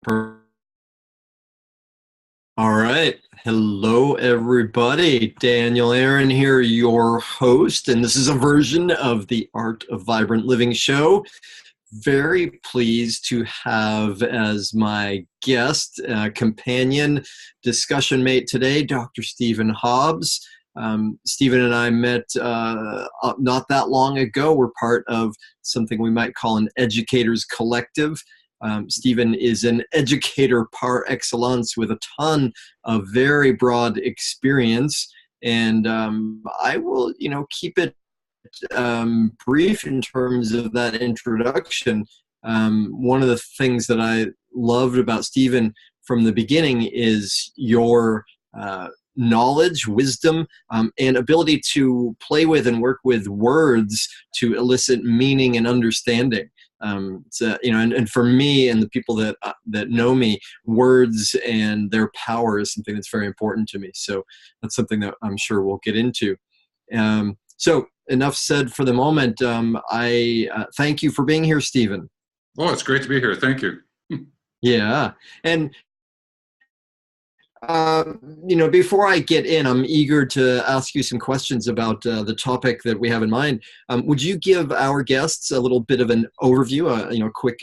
Per- All right. Hello, everybody. Daniel Aaron here, your host, and this is a version of the Art of Vibrant Living show. Very pleased to have as my guest, companion, discussion mate today, Dr. Stephen Hobbs. Stephen and I met not that long ago. We're part of something we might call an educators collective. Stephen is an educator par excellence with a ton of very broad experience, and I will, keep it brief in terms of that introduction. One of the things that I loved about Stephen from the beginning is your knowledge, wisdom, and ability to play with and work with words to elicit meaning and understanding. And for me and the people that know me, words and their power is something that's very important to me. So that's something that I'm sure we'll get into. So enough said for the moment. I thank you for being here, Stephen. Oh, it's great to be here. Thank you. Yeah. And before I get in, I'm eager to ask you some questions about the topic that we have in mind. Would you give our guests a little bit of an overview, a quick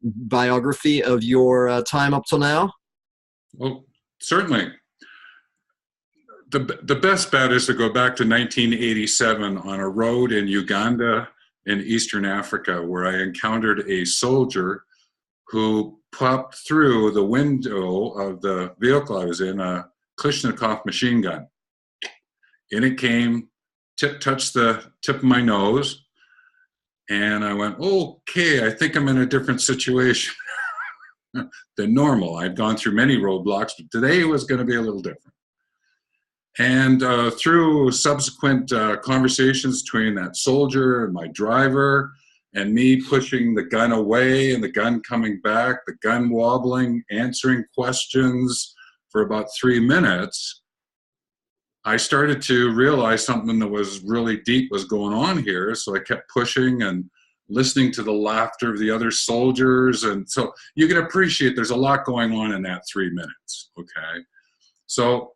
biography of your time up till now? Well, certainly. The best bet is to go back to 1987 on a road in Uganda in Eastern Africa, where I encountered a soldier who popped through the window of the vehicle I was in, a Kalashnikov machine gun. In it came, touched the tip of my nose, and I went, okay, I think I'm in a different situation than normal. I've gone through many roadblocks, but today was going to be a little different. And through subsequent conversations between that soldier and my driver, and me pushing the gun away and the gun coming back, the gun wobbling, answering questions for about 3 minutes, I started to realize something that was really deep was going on here. So I kept pushing and listening to the laughter of the other soldiers. And so you can appreciate there's a lot going on in that 3 minutes, okay? So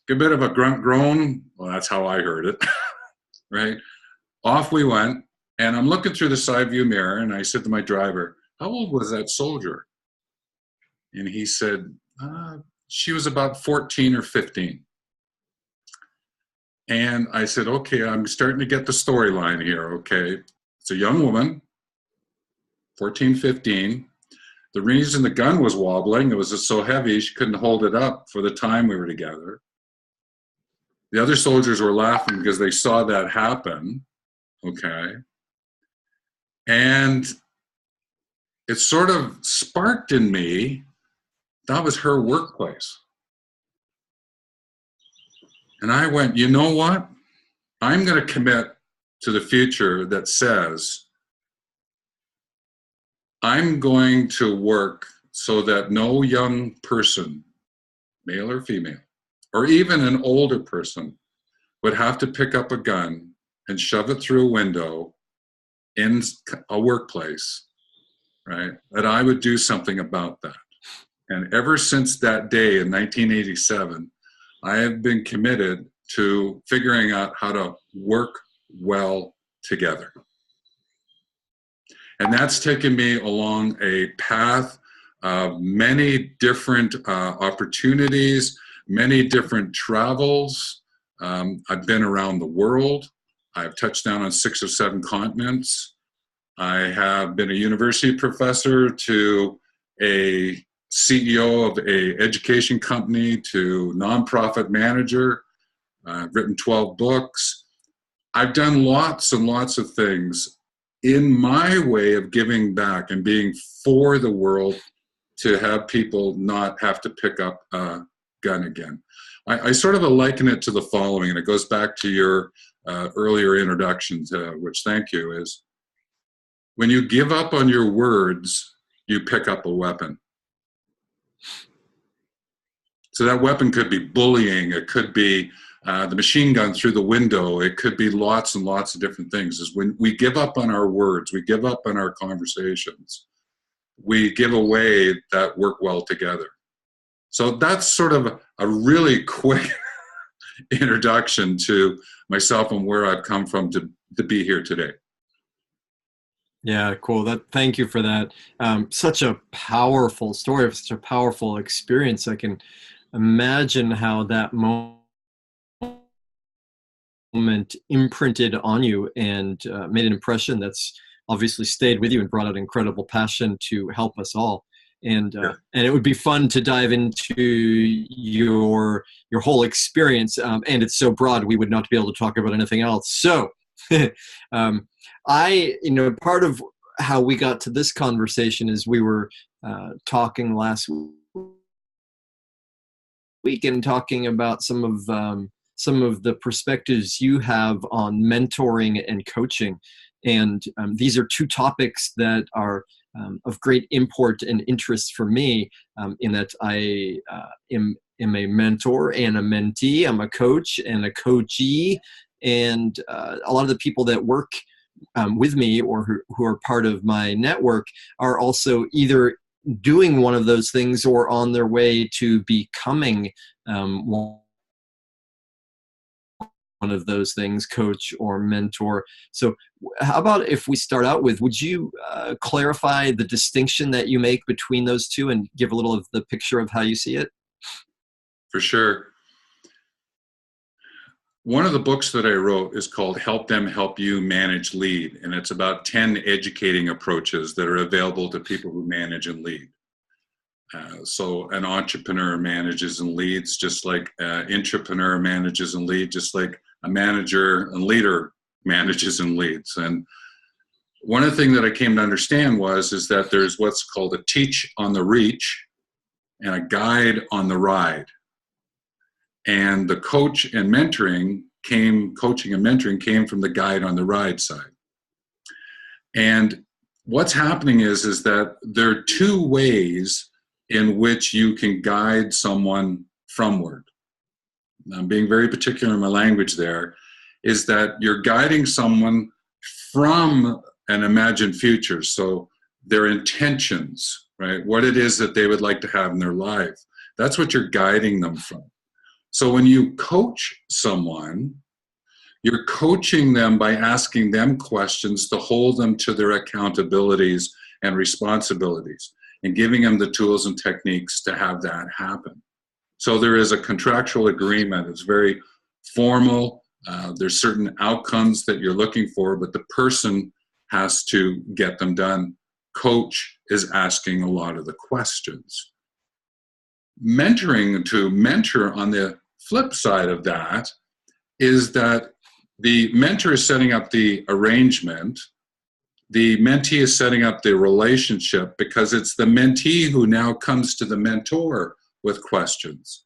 a bit of a grunt groan, well, that's how I heard it, right? Off we went. And I'm looking through the side view mirror, and I said to my driver, how old was that soldier? And he said, she was about 14 or 15. And I said, okay, I'm starting to get the storyline here, okay? It's a young woman, 14, 15. The reason the gun was wobbling, it was just so heavy, she couldn't hold it up for the time we were together. The other soldiers were laughing because they saw that happen, okay? And it sort of sparked in me, that was her workplace. And I went, you know what? I'm going to commit to the future that says, I'm going to work so that no young person, male or female, or even an older person, would have to pick up a gun and shove it through a window in a workplace, right? That I would do something about that. And ever since that day in 1987, I have been committed to figuring out how to work well together. And that's taken me along a path of many different opportunities, many different travels. I've been around the world. I've touched down on 6 or 7 continents. I have been a university professor to a CEO of an education company to nonprofit manager. I've written 12 books. I've done lots and lots of things in my way of giving back and being for the world to have people not have to pick up a gun again. I sort of liken it to the following, and it goes back to your earlier introduction, which thank you, is when you give up on your words, you pick up a weapon. So that weapon could be bullying, it could be the machine gun through the window, it could be lots and lots of different things. Is when we give up on our words, we give up on our conversations, we give away that work well together. So that's sort of a really quick introduction to myself and where I've come from to be here today. Yeah, cool. Thank you for that. Such a powerful story, such a powerful experience. I can imagine how that moment imprinted on you and made an impression that's obviously stayed with you and brought out incredible passion to help us all. And it would be fun to dive into your whole experience. And it's so broad, we would not be able to talk about anything else. So part of how we got to this conversation is we were talking last week and talking about some of the perspectives you have on mentoring and coaching. And these are two topics that are of great import and interest for me, in that I am a mentor and a mentee. I'm a coach and a coachee. And a lot of the people that work with me or who are part of my network are also either doing one of those things or on their way to becoming one of those things, coach or mentor. So how about if we start out with, would you clarify the distinction that you make between those two and give a little of the picture of how you see it? For sure. One of the books that I wrote is called Help Them Help You Manage Lead, and it's about 10 educating approaches that are available to people who manage and lead. So an entrepreneur manages and leads just like an intrapreneur manages and leads, just like a manager and leader manages and leads. And one of the things that I came to understand is that there's what's called a teach on the reach and a guide on the ride. And the coaching and mentoring came from the guide on the ride side. And what's happening is that there are two ways in which you can guide someone fromward. I'm being very particular in my language there, is that you're guiding someone from an imagined future. So their intentions, right? What it is that they would like to have in their life. That's what you're guiding them from. So when you coach someone, you're coaching them by asking them questions to hold them to their accountabilities and responsibilities and giving them the tools and techniques to have that happen. So there is a contractual agreement. It's very formal. There's certain outcomes that you're looking for, but the person has to get them done. Coach is asking a lot of the questions. Mentoring, to mentor on the flip side of that, is that the mentor is setting up the arrangement. The mentee is setting up the relationship because it's the mentee who now comes to the mentor with questions.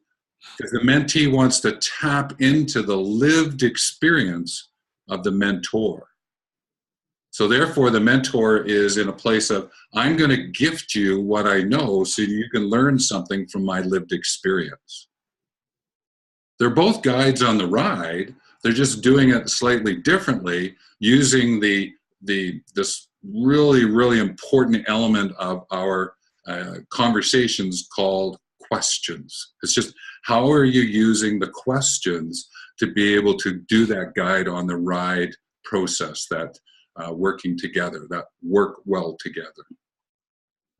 Because the mentee wants to tap into the lived experience of the mentor. So therefore, the mentor is in a place of, I'm going to gift you what I know so you can learn something from my lived experience. They're both guides on the ride. They're just doing it slightly differently, using this really, really important element of our conversations called questions. It's just, how are you using the questions to be able to do that guide on the ride process, that working together, that work well together.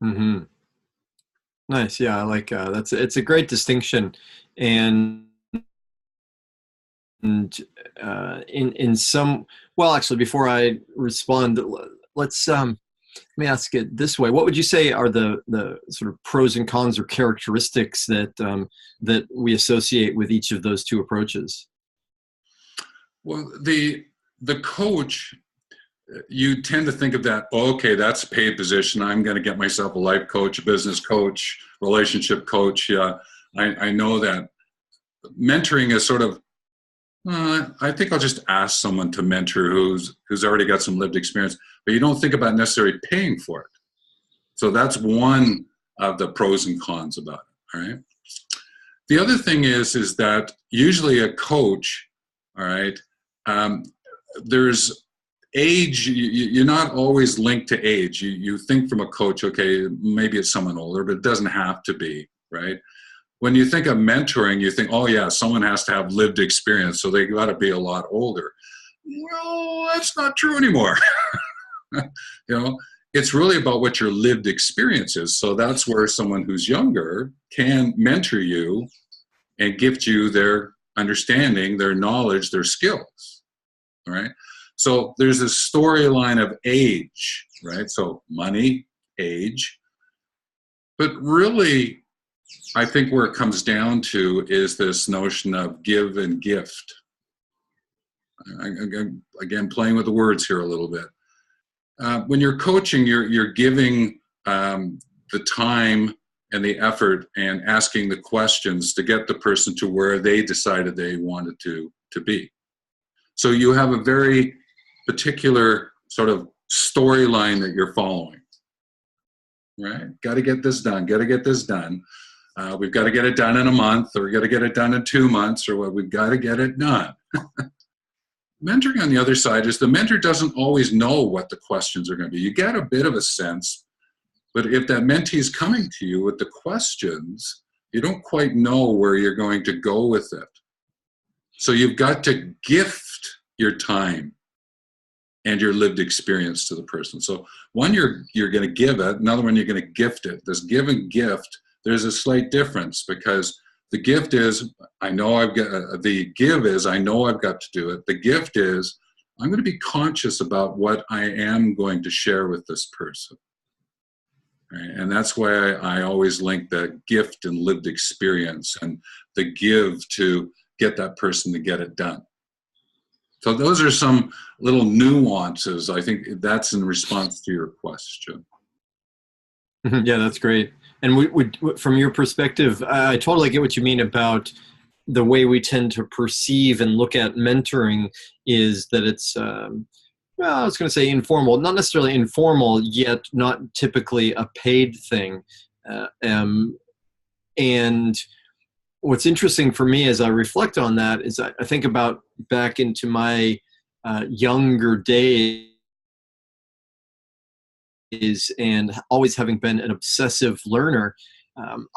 Mm-hmm. Nice. Yeah, I like it's a great distinction, and in some, well, actually, before I respond, let's let me ask it this way: what would you say are the sort of pros and cons or characteristics that that we associate with each of those two approaches? Well, the coach, you tend to think of that, okay, that's a paid position. I'm going to get myself a life coach, a business coach, relationship coach. Yeah, I know that. Mentoring is sort of, I think I'll just ask someone to mentor who's already got some lived experience, but you don't think about necessarily paying for it. So that's one of the pros and cons about it, all right? The other thing is that usually a coach, all right, there's age, you're not always linked to age. You think from a coach, okay, maybe it's someone older, but it doesn't have to be, right? When you think of mentoring, you think, oh yeah, someone has to have lived experience, so they got to be a lot older. Well, that's not true anymore. It's really about what your lived experience is. So that's where someone who's younger can mentor you and gift you their understanding, their knowledge, their skills, right? So there's a storyline of age, right? So money, age. But really, I think where it comes down to is this notion of give and gift. Again, playing with the words here a little bit. When you're coaching, you're giving the time and the effort and asking the questions to get the person to where they decided they wanted to be. So you have a very particular sort of storyline that you're following, right? Got to get this done. Got to get this done. We've got to get it done in a month, or we've got to get it done in 2 months, or what? We've got to get it done. Mentoring on the other side is the mentor doesn't always know what the questions are going to be. You get a bit of a sense, but if that mentee is coming to you with the questions, you don't quite know where you're going to go with it. So you've got to gift your time and your lived experience to the person. So one, you're going to give it, another one, you're going to gift it. This give and gift, there's a slight difference, because the gift is, I know I've got, the give is, I know I've got to do it. The gift is, I'm going to be conscious about what I am going to share with this person. Right? And that's why I always link the gift and lived experience and the give to get that person to get it done. So those are some little nuances. I think that's in response to your question. Yeah, that's great. And from your perspective, I totally get what you mean about the way we tend to perceive and look at mentoring is that it's, well, I was going to say informal, not necessarily informal, yet not typically a paid thing. And what's interesting for me as I reflect on that is I think about back into my younger days, and always having been an obsessive learner,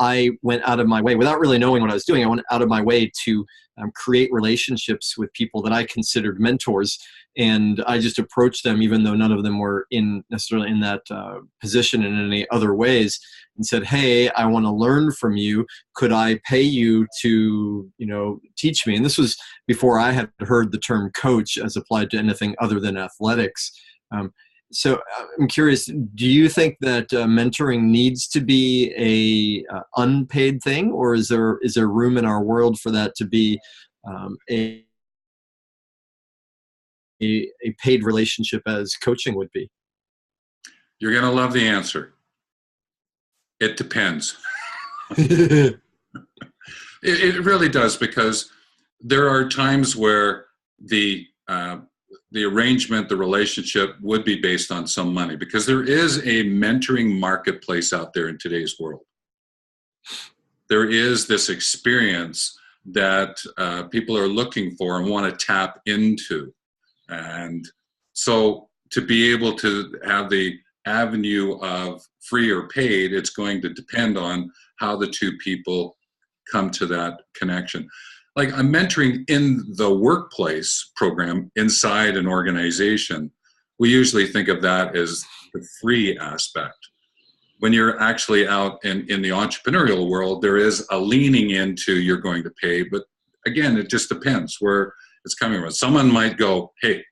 I went out of my way, without really knowing what I was doing, I went out of my way to create relationships with people that I considered mentors. And I just approached them, even though none of them were necessarily in that position in any other ways, and said, hey, I want to learn from you. Could I pay you to, teach me? And this was before I had heard the term coach as applied to anything other than athletics. So I'm curious, do you think that mentoring needs to be a unpaid thing, or is there room in our world for that to be a paid relationship as coaching would be? You're going to love the answer. It depends. It really does, because there are times where the arrangement, the relationship would be based on some money, because there is a mentoring marketplace out there in today's world. There is this experience that people are looking for and want to tap into. And so to be able to have the avenue of free or paid, it's going to depend on how the two people come to that connection. Like a mentoring in the workplace program inside an organization, we usually think of that as the free aspect. When you're actually out in the entrepreneurial world, there is a leaning into you're going to pay, but again, it just depends where it's coming from. Someone might go, hey,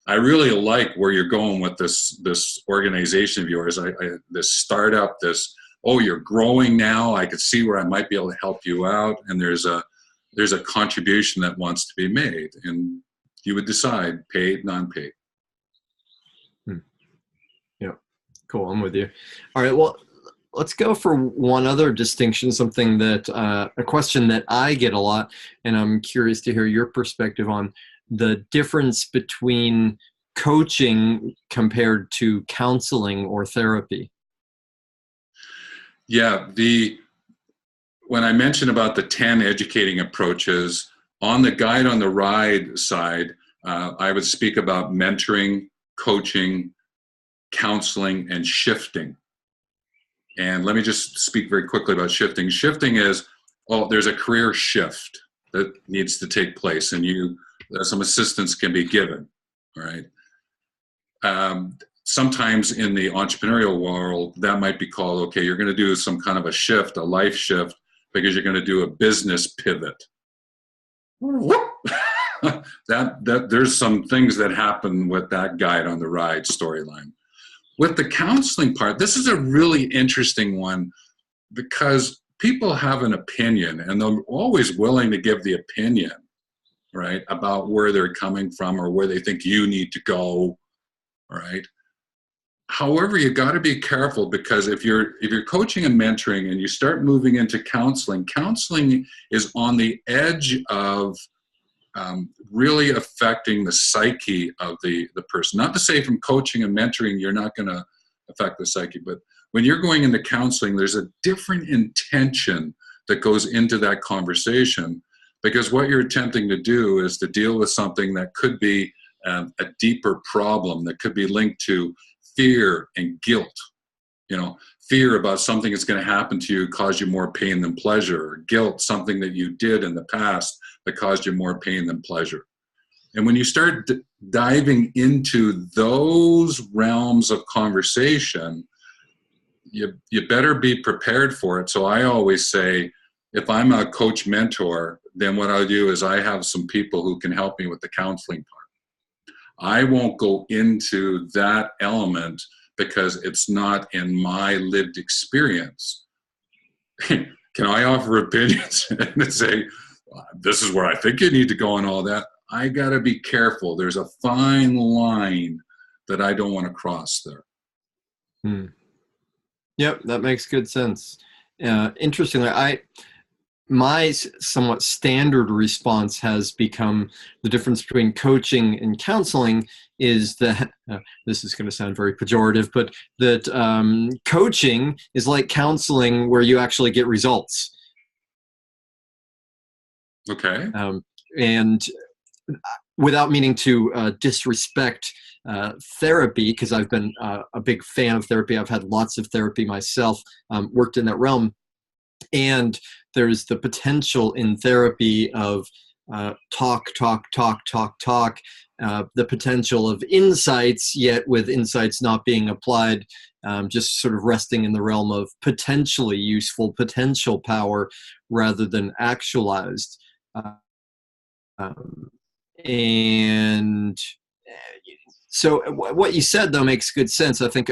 I really like where you're going with this organization of yours, this startup, you're growing now, I could see where I might be able to help you out, and there's a contribution that wants to be made, and you would decide paid, non-paid. Yeah, cool. I'm with you. All right. Well, let's go for one other distinction, something that a question that I get a lot, and I'm curious to hear your perspective on the difference between coaching compared to counseling or therapy. Yeah, when I mentioned about the 10 educating approaches, on the guide on the ride side, I would speak about mentoring, coaching, counseling, and shifting. And let me just speak very quickly about shifting. Shifting is, there's a career shift that needs to take place, and some assistance can be given, all right? Sometimes in the entrepreneurial world, that might be called, okay, you're going to do some kind of a shift, a life shift, because you're going to do a business pivot. that there's some things that happen with that guide on the ride storyline. With the counseling part, this is a really interesting one because people have an opinion and they're always willing to give the opinion, right, about where they're coming from or where they think you need to go, right? However, you got to be careful because if you're coaching and mentoring and you start moving into counseling, counseling is on the edge of really affecting the psyche of the person. Not to say from coaching and mentoring you're not going to affect the psyche, but when you're going into counseling, there's a different intention that goes into that conversation because what you're attempting to do is to deal with something that could be a deeper problem that could be linked to fear and guilt. You know, fear about something that's going to happen to you cause you more pain than pleasure, or guilt, something that you did in the past that caused you more pain than pleasure. And when you start diving into those realms of conversation, you better be prepared for it. So I always say, if I'm a coach mentor, then what I'll do is I have some people who can help me with the counseling part. I won't go into that element because it's not in my lived experience. Can I offer opinions and say, this is where I think you need to go and all that? I got to be careful. There's a fine line that I don't want to cross there. Yep, that makes good sense. Interestingly, my somewhat standard response has become the difference between coaching and counseling is that, this is going to sound very pejorative, but that coaching is like counseling where you actually get results. Okay. And without meaning to disrespect therapy, because I've been a big fan of therapy. I've had lots of therapy myself, worked in that realm. And there's the potential in therapy of talk, the potential of insights, yet with insights not being applied, just sort of resting in the realm of potentially useful, potential power rather than actualized. And so what you said, though, makes good sense. I think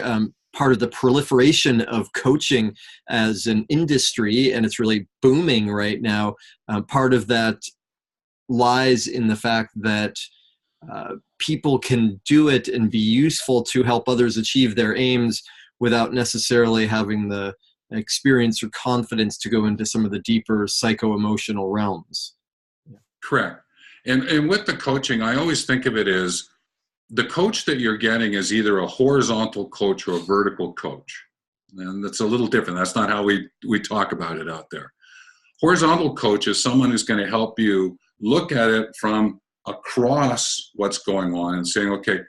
part of the proliferation of coaching as an industry, and it's really booming right now, part of that lies in the fact that people can do it and be useful to help others achieve their aims without necessarily having the experience or confidence to go into some of the deeper psycho-emotional realms. Correct. And with the coaching, I always think of it as the coach that you're getting is either a horizontal coach or a vertical coach. And that's a little different. That's not how we talk about it out there. Horizontal coach is someone who's going to help you look at it from across what's going on and saying, okay,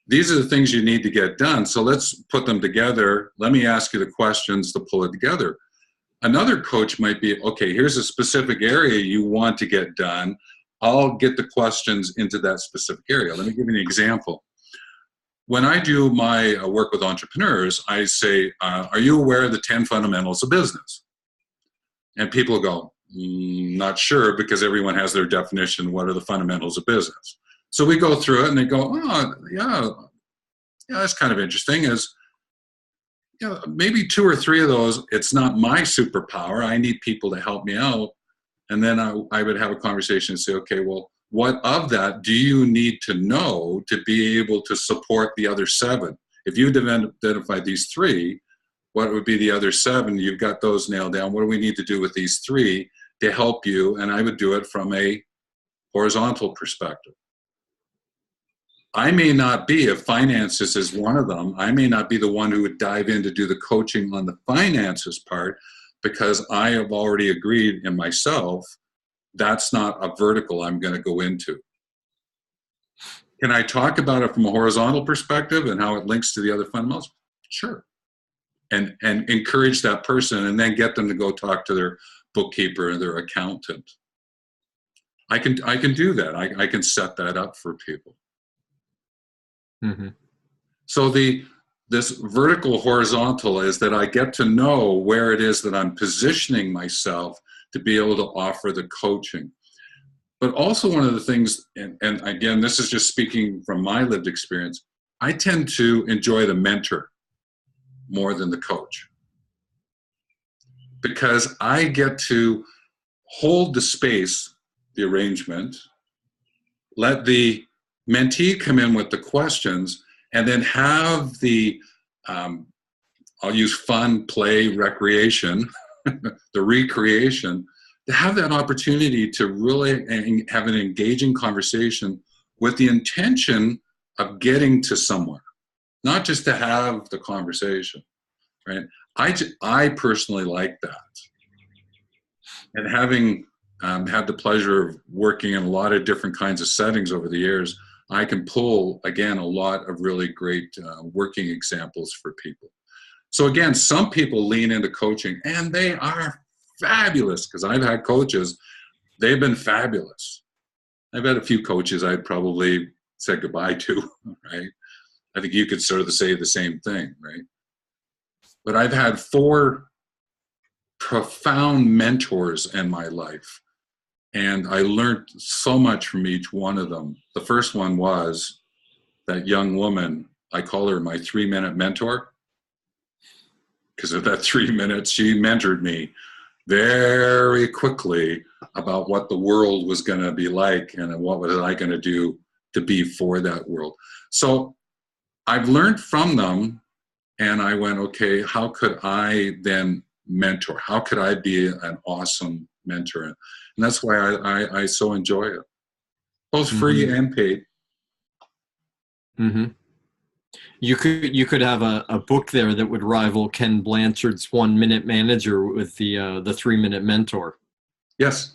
these are the things you need to get done. So let's put them together. Let me ask you the questions to pull it together. Another coach might be, okay, here's a specific area you want to get done. I'll get the questions into that specific area. Let me give you an example. When I do my work with entrepreneurs, I say, are you aware of the 10 fundamentals of business? And people go, not sure, because everyone has their definition. What are the fundamentals of business? So we go through it and they go, oh, yeah, that's kind of interesting. Maybe 2 or 3 of those, it's not my superpower. I need people to help me out. And then I would have a conversation and say, okay, well, what of that do you need to know to be able to support the other 7? If you identify these 3, what would be the other 7? You've got those nailed down. What do we need to do with these 3 to help you? And I would do it from a horizontal perspective. I may not be, if finances is one of them, I may not be the one who would dive in to do the coaching on the finances part, because I have already agreed in myself that's not a vertical I'm going to go into. Can I talk about it from a horizontal perspective and how it links to the other fundamentals? Sure. And encourage that person, and then get them to go talk to their bookkeeper or their accountant. I can do that. I can set that up for people. Mm-hmm. So this vertical horizontal is that I get to know where it is that I'm positioning myself to be able to offer the coaching. But also one of the things, and again, this is just speaking from my lived experience, I tend to enjoy the mentor more than the coach, because I get to hold the space, the arrangement, let the mentee come in with the questions, and then have the, I'll use fun, play, recreation, the recreation, to have that opportunity to really have an engaging conversation with the intention of getting to somewhere, not just to have the conversation, right? I personally like that. And having had the pleasure of working in a lot of different kinds of settings over the years, I can pull, again, a lot of really great working examples for people. So again, some people lean into coaching, and they are fabulous, because I've had coaches, they've been fabulous. I've had a few coaches I'd probably said goodbye to, right? I think you could sort of say the same thing, right? But I've had 4 profound mentors in my life, and I learned so much from each one of them. The first one was that young woman, I call her my 3-minute mentor, because of that 3 minutes, she mentored me very quickly about what the world was going to be like and what was I going to do to be for that world. So I've learned from them, and I went, okay, how could I then mentor? How could I be an awesome mentor? And that's why I so enjoy it, both free and paid. Mm-hmm. You could have a book there that would rival Ken Blanchard's 1-Minute Manager with the 3-Minute Mentor. Yes,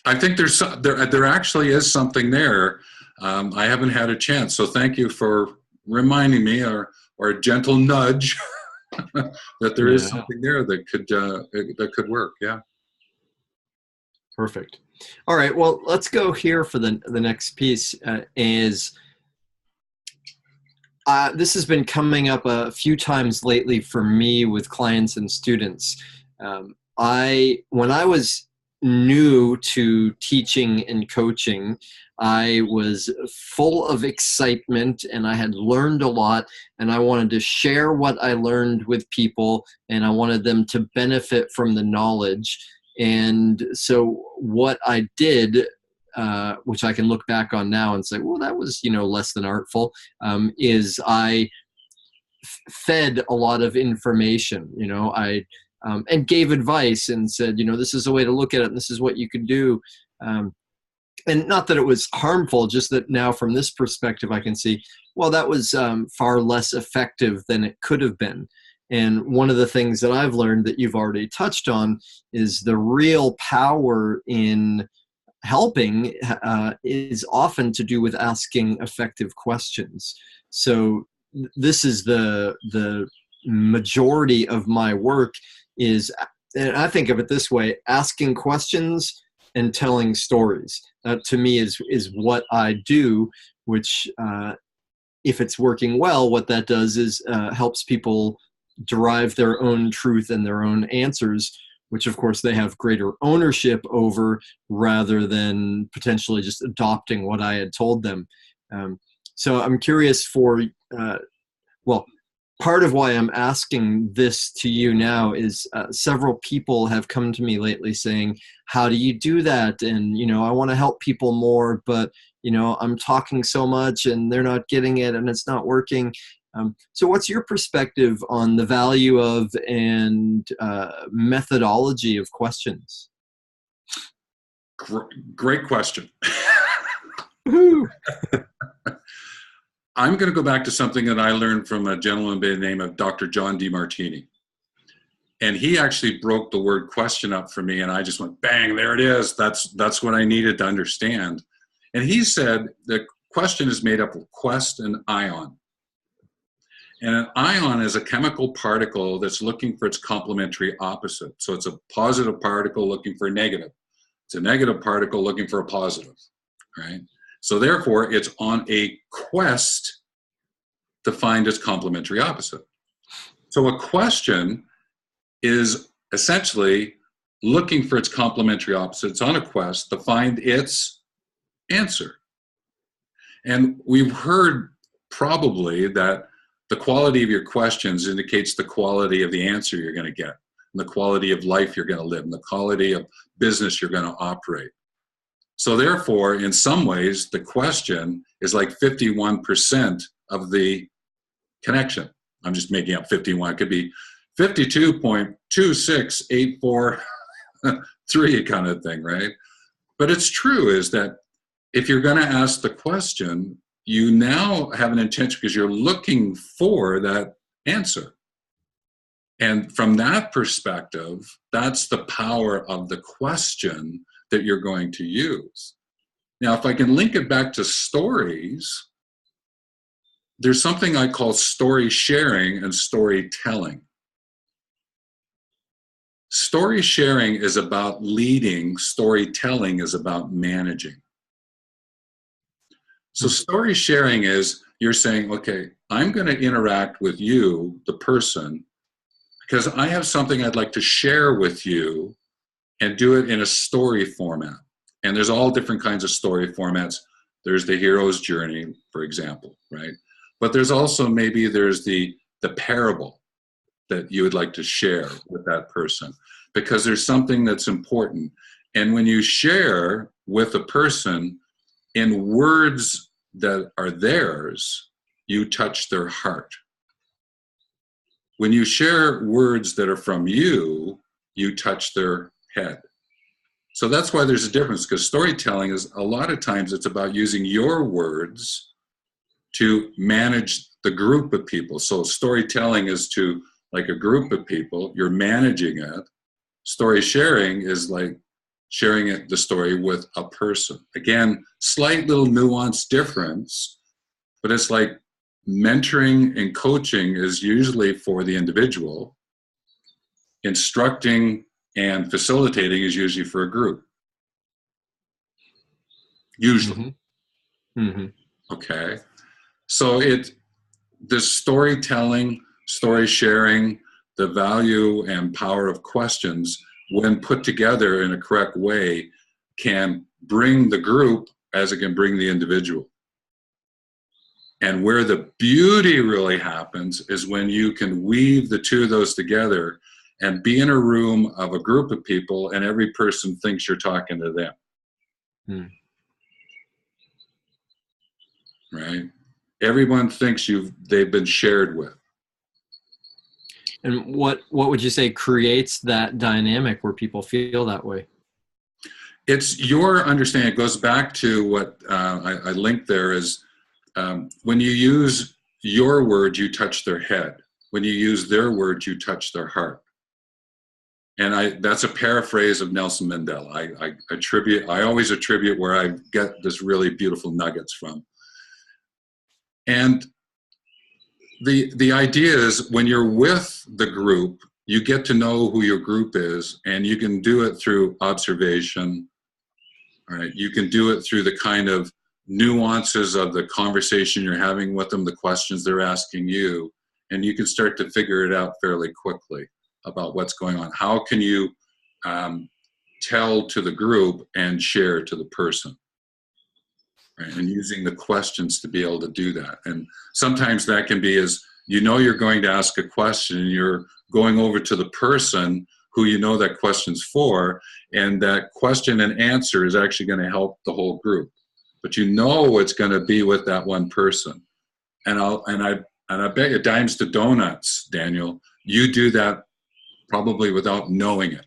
I think there actually is something there. I haven't had a chance, so thank you for reminding me, or a gentle nudge that there is something there that could work. Yeah. Perfect. All right. Well, let's go here for the next piece. This has been coming up a few times lately for me with clients and students. When I was new to teaching and coaching, I was full of excitement, and I had learned a lot, and I wanted to share what I learned with people, and I wanted them to benefit from the knowledge. And so what I did, which I can look back on now and say, well, that was, less than artful, is I fed a lot of information, and gave advice and said, this is a way to look at it, and this is what you can do. And not that it was harmful, just that now from this perspective, I can see, well, that was far less effective than it could have been. And one of the things that I've learned that you've already touched on is the real power in helping is often to do with asking effective questions. So this is the majority of my work is, and I think of it this way, asking questions and telling stories. To me is what I do, which if it's working well, what that does is helps people derive their own truth and their own answers, which of course they have greater ownership over, rather than potentially just adopting what I had told them. So I'm curious part of why I'm asking this to you now is several people have come to me lately saying, how do you do that? And, I want to help people more, but, I'm talking so much and they're not getting it and it's not working. So what's your perspective on the value of and methodology of questions? Great question. Woo-hoo. I'm going to go back to something that I learned from a gentleman by the name of Dr. John DeMartini. And he actually broke the word question up for me, and I just went, bang, there it is. That's what I needed to understand. And he said that question is made up of quest and ion. And an ion is a chemical particle that's looking for its complementary opposite. So it's a positive particle looking for a negative. It's a negative particle looking for a positive, right? So therefore, it's on a quest to find its complementary opposite. So a question is essentially looking for its complementary opposite. It's on a quest to find its answer. And we've heard probably that the quality of your questions indicates the quality of the answer you're going to get, and the quality of life you're going to live, and the quality of business you're going to operate. So therefore, in some ways, the question is like 51% of the connection. I'm just making up 51. It could be 52.26843 kind of thing, right? But it's true is that if you're going to ask the question, you now have an intention because you're looking for that answer. And from that perspective, that's the power of the question that you're going to use. Now, if I can link it back to stories, there's something I call story sharing and storytelling. Story sharing is about leading, storytelling is about managing. So story sharing is you're saying, okay, I'm going to interact with you, the person, because I have something I'd like to share with you and do it in a story format. And there's all different kinds of story formats. There's the hero's journey, for example, right? But there's also there's the parable that you would like to share with that person because there's something that's important. And when you share with a person in words that are theirs, you touch their heart. When you share words that are from you, you touch their head. So that's why there's a difference, because storytelling is a lot of times it's about using your words to manage the group of people. So storytelling is to like a group of people, you're managing it. Story sharing is like sharing the story with a person. Again, slight little nuance difference, but it's like mentoring and coaching is usually for the individual. Instructing and facilitating is usually for a group. Usually. Mm-hmm. Okay. So the storytelling, story sharing, the value and power of questions, when put together in a correct way, can bring the group as it can bring the individual. And where the beauty really happens is when you can weave the two of those together and be in a room of a group of people and every person thinks you're talking to them. Right? Everyone thinks they've been shared with. And what would you say creates that dynamic where people feel that way? It's your understanding. It goes back to what I linked there is when you use your words, you touch their head. When you use their words, you touch their heart. And that's a paraphrase of Nelson Mandela. I always attribute where I get this really beautiful nuggets from. And the idea is when you're with the group, you get to know who your group is, and you can do it through observation. All right, you can do it through the kind of nuances of the conversation you're having with them, the questions they're asking you, and you can start to figure it out fairly quickly about what's going on. How can you tell to the group and share to the person? Right? And using the questions to be able to do that. And sometimes that can be as you're going to ask a question and you're going over to the person who you know that question's for, and that question and answer is actually going to help the whole group. But it's going to be with that one person. And I bet you dimes to donuts, Daniel, you do that probably without knowing it.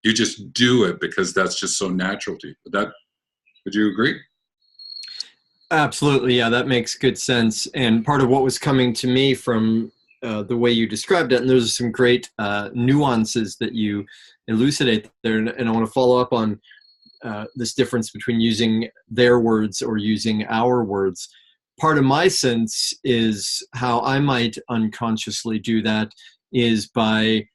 You just do it because that's just so natural to you. Would you agree? Absolutely. Yeah, that makes good sense. And part of what was coming to me from the way you described it, and there's some great nuances that you elucidate there. And I want to follow up on this difference between using their words or using our words. Part of my sense is how I might unconsciously do that is by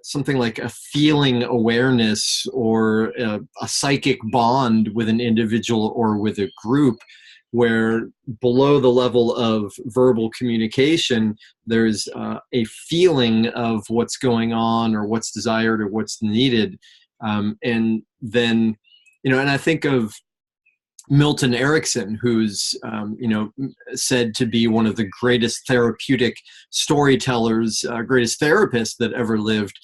something like a feeling awareness or a psychic bond with an individual or with a group, where below the level of verbal communication, there's a feeling of what's going on or what's desired or what's needed. And then, and I think of Milton Erickson, who's, said to be one of the greatest therapeutic storytellers, greatest therapist that ever lived.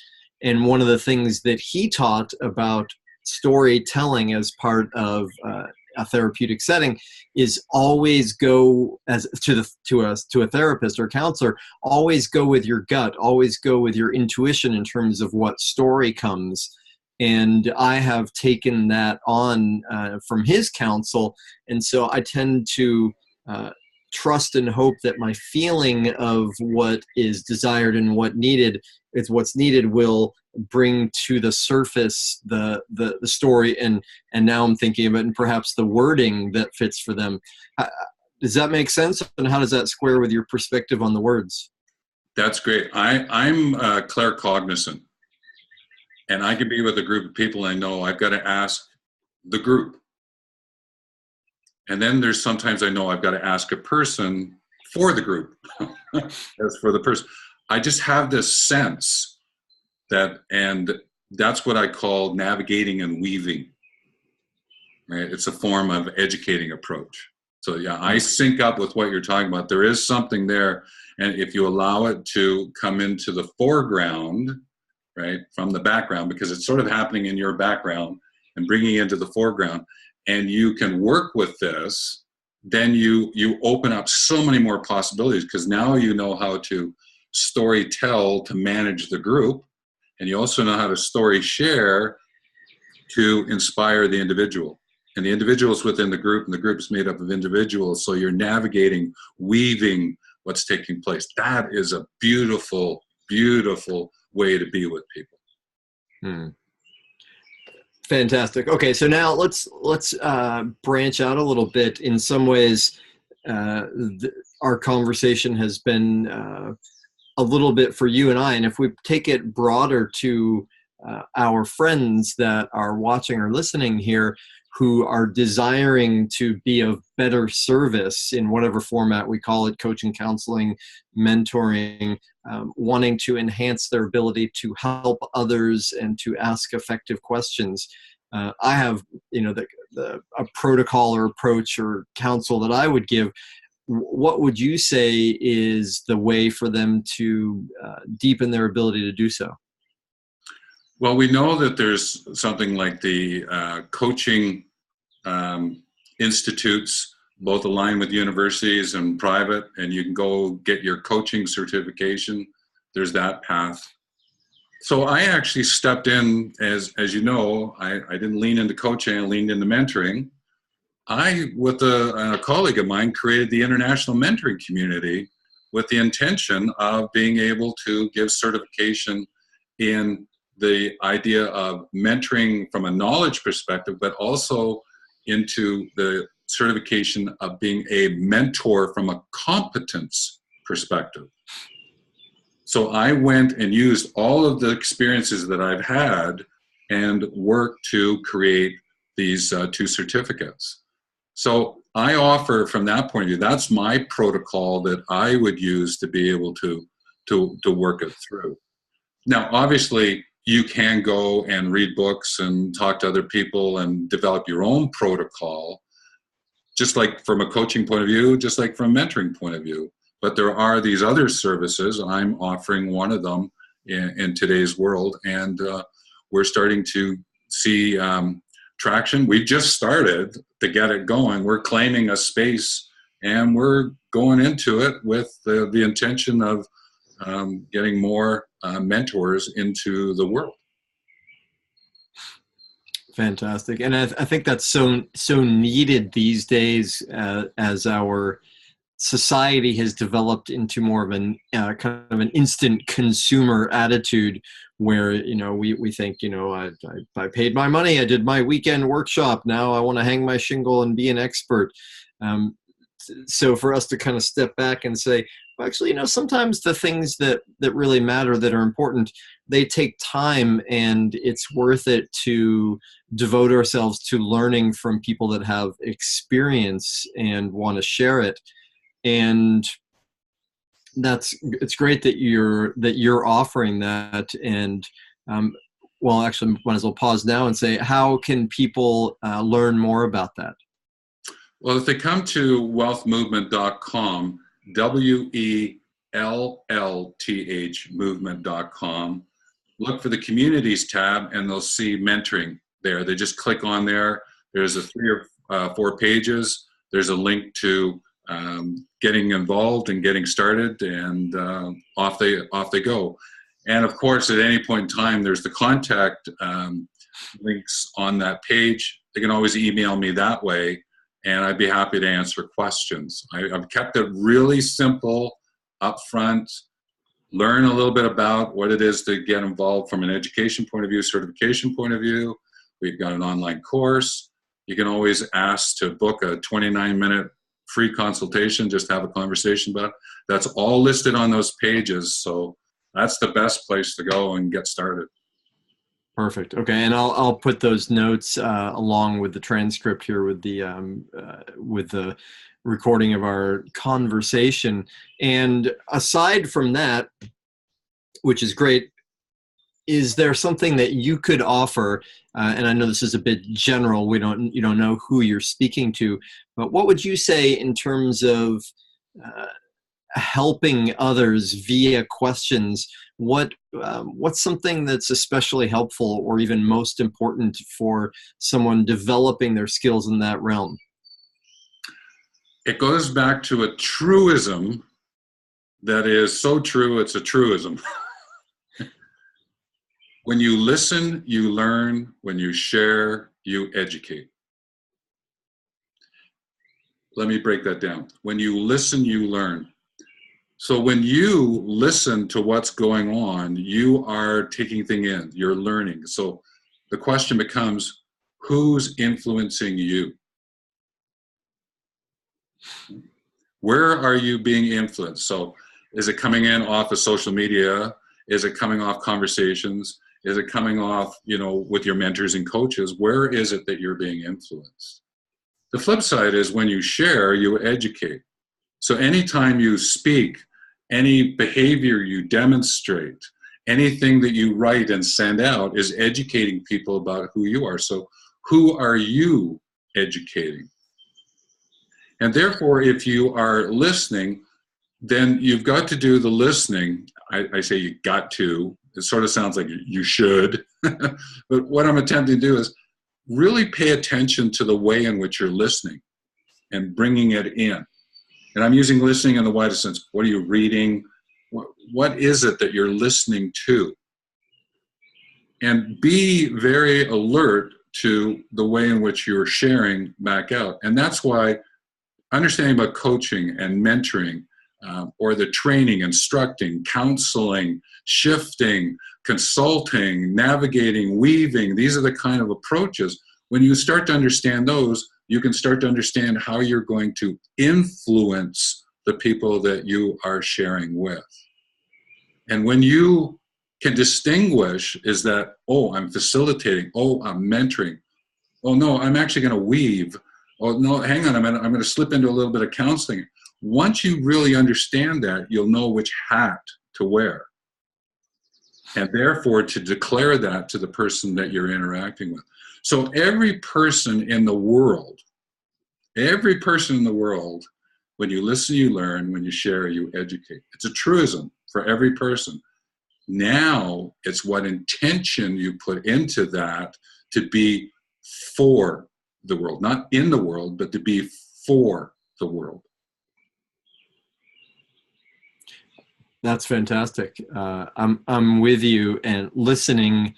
And one of the things that he taught about storytelling as part of a therapeutic setting is always go to a therapist or counselor, always go with your gut, always go with your intuition in terms of what story comes. And I have taken that on from his counsel. And so I tend to trust and hope that my feeling of what is desired and what's needed will bring to the surface the story. And now I'm thinking of it and perhaps the wording that fits for them. Does that make sense? And how does that square with your perspective on the words? That's great. I'm claircognizant. And I can be with a group of people, and I know I've got to ask the group. And then there's sometimes I know I've got to ask a person for the group, as for the person. I just have this sense that, and that's what I call navigating and weaving. Right? It's a form of educating approach. So yeah, I sync up with what you're talking about. There is something there. And if you allow it to come into the foreground, right, from the background, because it's sort of happening in your background and bringing it into the foreground, and you can work with this, then you open up so many more possibilities, because now you know how to story tell to manage the group, and you also know how to story share to inspire the individual. And the individuals within the group, and the group is made up of individuals, so you're navigating, weaving what's taking place. That is a beautiful, beautiful way to be with people. Fantastic. Okay, so now let's branch out a little bit. In some ways, our conversation has been a little bit for you and I, and if we take it broader to our friends that are watching or listening here, who are desiring to be of better service in whatever format we call it, coaching, counseling, mentoring, wanting to enhance their ability to help others and to ask effective questions. I have, a protocol or approach or counsel that I would give. What would you say is the way for them to deepen their ability to do so? Well, we know that there's something like the coaching institutes, both aligned with universities and private, and you can go get your coaching certification. There's that path. So I actually stepped in, as you know, I didn't lean into coaching, I leaned into mentoring. I, with a colleague of mine, created the international mentoring community with the intention of being able to give certification in the idea of mentoring from a knowledge perspective, but also into the certification of being a mentor from a competence perspective. So I went and used all of the experiences that I've had and worked to create these two certificates. So I offer, from that point of view, that's my protocol that I would use to be able to work it through. Now, obviously, you can go and read books and talk to other people and develop your own protocol, just like from a coaching point of view, just like from a mentoring point of view. But there are these other services, and I'm offering one of them in today's world, and we're starting to see traction. We just started to get it going. We're claiming a space, and we're going into it with the intention of getting more mentors into the world. Fantastic. And I think that's so needed these days as our society has developed into more of an kind of an instant consumer attitude, where we think, I paid my money, I did my weekend workshop, now I want to hang my shingle and be an expert. So for us to kind of step back and say, well, actually, sometimes the things that really matter, that are important, they take time, and it's worth it to devote ourselves to learning from people that have experience and want to share it. And it's great that you're offering that. And well, actually, might as well pause now and say, how can people learn more about that? Well, if they come to wealthmovement.com, WELLTH movement.com, look for the communities tab, and they'll see mentoring there. They just click on there. There's 3 or 4 pages. There's a link to getting involved and getting started, and off they go. And of course, at any point in time, there's the contact links on that page. They can always email me that way, and I'd be happy to answer questions. I've kept it really simple, upfront. Learn a little bit about what it is to get involved from an education point of view, certification point of view. We've got an online course. You can always ask to book a 29-minute free consultation, just have a conversation about it. That's all listed on those pages. So that's the best place to go and get started. Perfect. Okay, and I'll put those notes along with the transcript here, with the recording of our conversation. And aside from that, which is great, is there something that you could offer? And I know this is a bit general. You don't know who you're speaking to, but what would you say in terms of helping others via questions? What's something that's especially helpful, or even most important, for someone developing their skills in that realm? It goes back to a truism that is so true, it's a truism. When you listen, you learn. When you share, you educate. Let me break that down. When you listen, you learn. So when you listen to what's going on, you are taking things in, you're learning. So the question becomes, who's influencing you? Where are you being influenced? So is it coming in off of social media? Is it coming off conversations? Is it coming off, with your mentors and coaches? Where is it that you're being influenced? The flip side is, when you share, you educate. So anytime you speak, any behavior you demonstrate, anything that you write and send out is educating people about who you are. So who are you educating? And therefore, if you are listening, then you've got to do the listening. I say you got to. It sort of sounds like you should. But what I'm attempting to do is really pay attention to the way in which you're listening and bringing it in. And I'm using listening in the widest sense. What are you reading? What is it that you're listening to? And be very alert to the way in which you're sharing back out. And that's why understanding about coaching and mentoring, or the training, instructing, counseling, shifting, consulting, navigating, weaving, these are the kind of approaches. When you start to understand those, you can start to understand how you're going to influence the people that you are sharing with. And when you can distinguish, is that, oh, I'm facilitating, oh, I'm mentoring, oh, no, I'm actually going to weave, oh, no, hang on a minute, I'm going to slip into a little bit of counseling. Once you really understand that, you'll know which hat to wear. And therefore, to declare that to the person that you're interacting with. So every person in the world, when you listen, you learn, when you share, you educate. It's a truism for every person. Now, it's what intention you put into that to be for the world, not in the world, but to be for the world. That's fantastic. I'm with you, and listening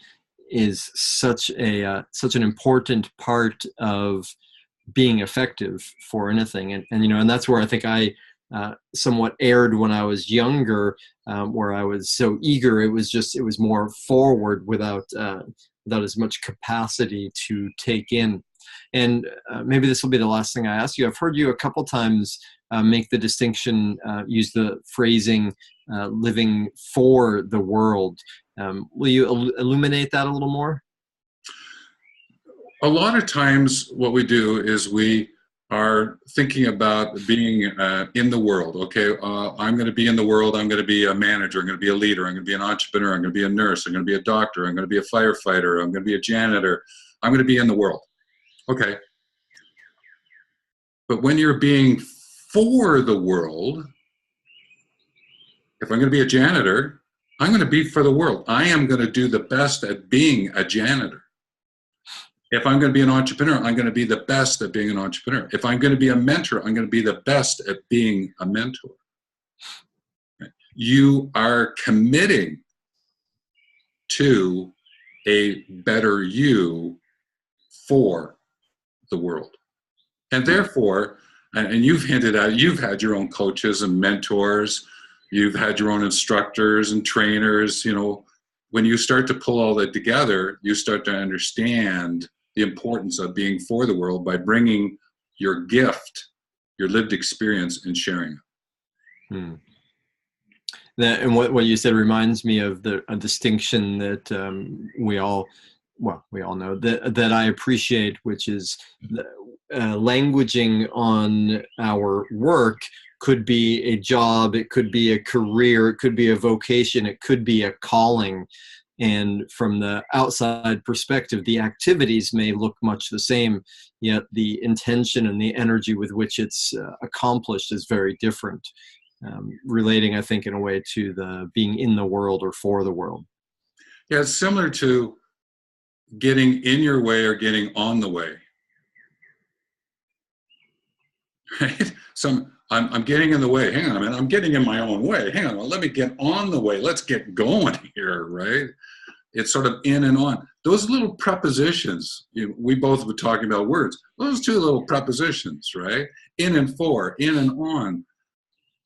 is such an important part of being effective for anything. And that's where I think I somewhat aired when I was younger, where I was so eager. It was more forward without as much capacity to take in. And maybe this will be the last thing I ask you. I've heard you a couple times make the distinction, use the phrasing, living for the world. Will you illuminate that a little more? A lot of times what we do is we are thinking about being in the world. Okay, I'm going to be in the world. I'm going to be a manager. I'm going to be a leader. I'm going to be an entrepreneur. I'm going to be a nurse. I'm going to be a doctor. I'm going to be a firefighter. I'm going to be a janitor. I'm going to be in the world. Okay. But when you're being for the world, if I'm going to be a janitor, I'm going to be for the world. I am going to do the best at being a janitor. If I'm going to be an entrepreneur, I'm going to be the best at being an entrepreneur. If I'm going to be a mentor, I'm going to be the best at being a mentor. You are committing to a better you for the world. And therefore, and you've hinted at, you've had your own coaches and mentors, you've had your own instructors and trainers. You know, when you start to pull all that together, you start to understand the importance of being for the world by bringing your gift, your lived experience, and sharing it. And what you said reminds me of a distinction that we all know that I appreciate, which is languaging on our work could be a job, it could be a career, it could be a vocation, it could be a calling. And from the outside perspective, the activities may look much the same, yet the intention and the energy with which it's accomplished is very different. Relating, I think, in a way to the being in the world or for the world. Yeah, it's similar to getting in your way or getting on the way. Right? So I'm getting in the way. Hang on a minute. I'm getting in my own way. Hang on. Well, let me get on the way. Let's get going here, right? It's sort of in and on. Those little prepositions, we both were talking about words. Those two little prepositions, right? In and for, in and on.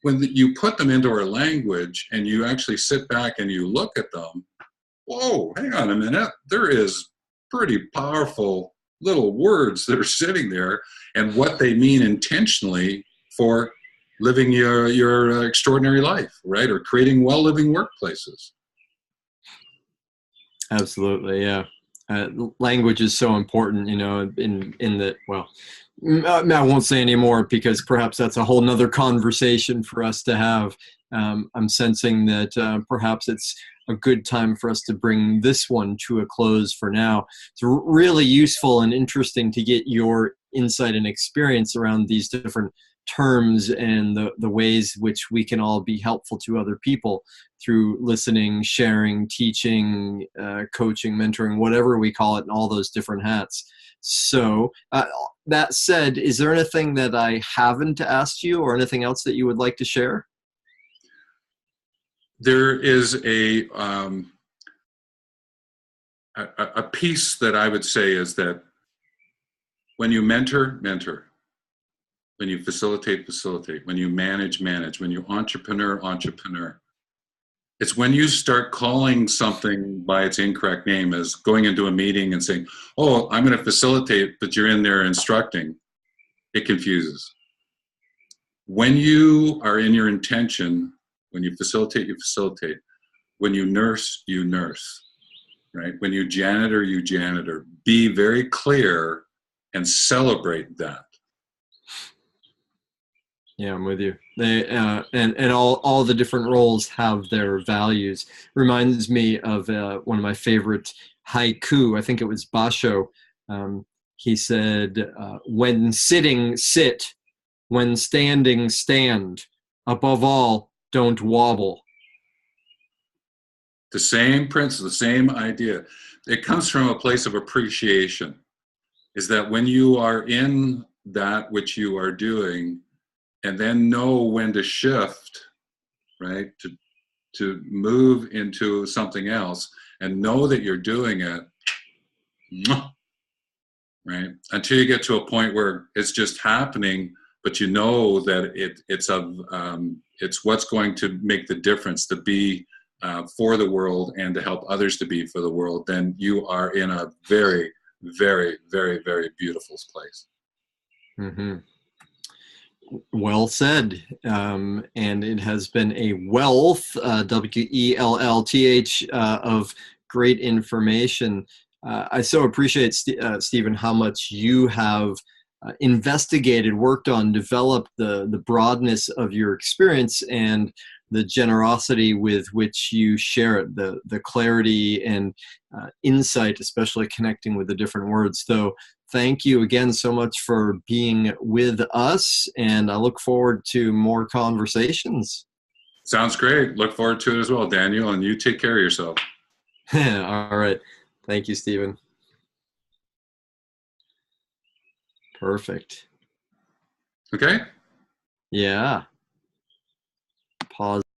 When you put them into our language and you actually sit back and you look at them, whoa, hang on a minute. There is pretty powerful little words that are sitting there and what they mean intentionally for living your extraordinary life, right? Or creating well-living workplaces. Absolutely, yeah. Language is so important, in the, well, I won't say anymore because perhaps that's a whole nother conversation for us to have. I'm sensing that perhaps it's a good time for us to bring this one to a close for now. It's really useful and interesting to get your insight and experience around these different terms and the ways which we can all be helpful to other people through listening, sharing, teaching, coaching, mentoring, whatever we call it, and all those different hats. So that said, is there anything that I haven't asked you or anything else that you would like to share? There is a piece that I would say is that when you mentor, mentor. When you facilitate, facilitate. When you manage, manage. When you entrepreneur, entrepreneur. It's when you start calling something by its incorrect name, as going into a meeting and saying, oh, I'm going to facilitate, but you're in there instructing. It confuses. When you are in your intention, when you facilitate, you facilitate. When you nurse, right? When you janitor. Be very clear and celebrate that. Yeah, I'm with you. They and all the different roles have their values. Reminds me of one of my favorite haiku. I think it was Basho. He said, "When sitting, sit. When standing, stand. Above all, don't wobble." The same principle, the same idea. It comes from a place of appreciation. Is that when you are in that which you are doing, and then know when to shift, right? To move into something else and know that you're doing it, right? Until you get to a point where it's just happening but you know that it's what's going to make the difference to be for the world and to help others to be for the world, then you are in a very, very, very, very beautiful place. Mm-hmm. Well said. And it has been a wealth, WELLTH, of great information. I so appreciate, Stephen, how much you have investigated, worked on, developed the broadness of your experience and the generosity with which you share it, the clarity and insight, especially connecting with the different words. So thank you again so much for being with us, and I look forward to more conversations. Sounds great. Look forward to it as well, Daniel, and you take care of yourself. All right. Thank you, Stephen. Perfect. Okay. Yeah.